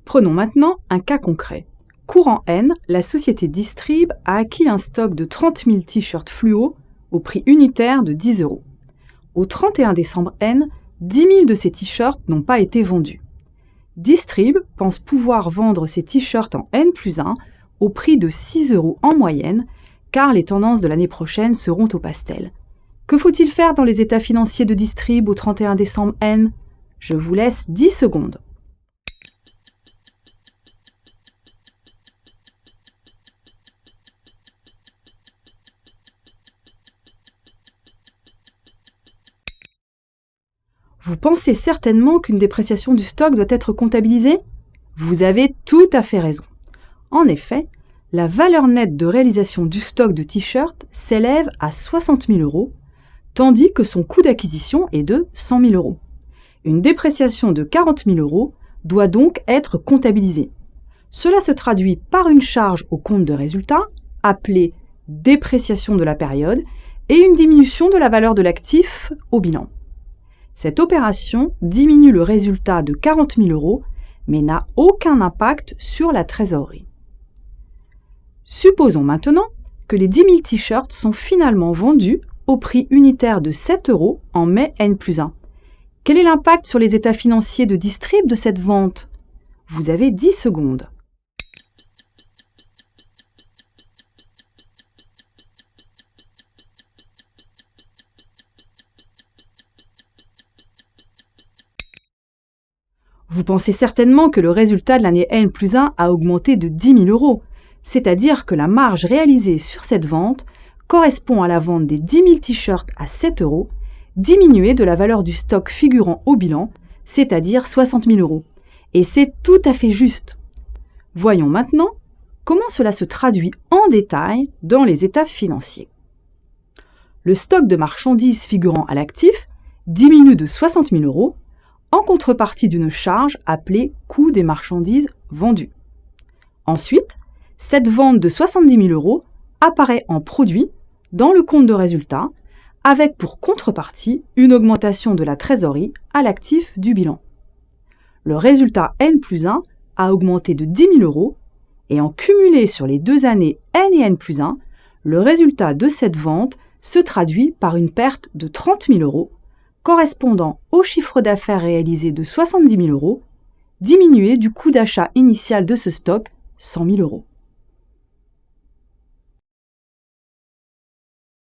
Prenons maintenant un cas concret. Courant N, la société Distrib a acquis un stock de 30 000 t-shirts fluo au prix unitaire de 10 €. Au 31 décembre N, 10 000 de ces t-shirts n'ont pas été vendus. Distrib pense pouvoir vendre ces t-shirts en N+1 au prix de 6 € en moyenne, car les tendances de l'année prochaine seront au pastel. Que faut-il faire dans les états financiers de Distrib au 31 décembre N? Je vous laisse 10 secondes. Vous pensez certainement qu'une dépréciation du stock doit être comptabilisée? Vous avez tout à fait raison. En effet, la valeur nette de réalisation du stock de t-shirts s'élève à 60 000 €, tandis que son coût d'acquisition est de 100 000 €. Une dépréciation de 40 000 € doit donc être comptabilisée. Cela se traduit par une charge au compte de résultat, appelée dépréciation de la période, et une diminution de la valeur de l'actif au bilan. Cette opération diminue le résultat de 40 000 €, mais n'a aucun impact sur la trésorerie. Supposons maintenant que les 10 000 t-shirts sont finalement vendus au prix unitaire de 7 € en mai N+1. Quel est l'impact sur les états financiers de Distrib de cette vente? Vous avez 10 secondes. Vous pensez certainement que le résultat de l'année N+1 a augmenté de 10 000 €, c'est-à-dire que la marge réalisée sur cette vente correspond à la vente des 10 000 t-shirts à 7 €, diminuée de la valeur du stock figurant au bilan, c'est-à-dire 60 000 €. Et c'est tout à fait juste. Voyons maintenant comment cela se traduit en détail dans les états financiers. Le stock de marchandises figurant à l'actif diminue de 60 000 € en contrepartie d'une charge appelée coût des marchandises vendues. Ensuite, cette vente de 70 000 € apparaît en produit dans le compte de résultat, avec pour contrepartie une augmentation de la trésorerie à l'actif du bilan. Le résultat N+1 a augmenté de 10 000 € et en cumulé sur les 2 années N et N+1, le résultat de cette vente se traduit par une perte de 30 000 € correspondant au chiffre d'affaires réalisé de 70 000 €, diminué du coût d'achat initial de ce stock, 100 000 €.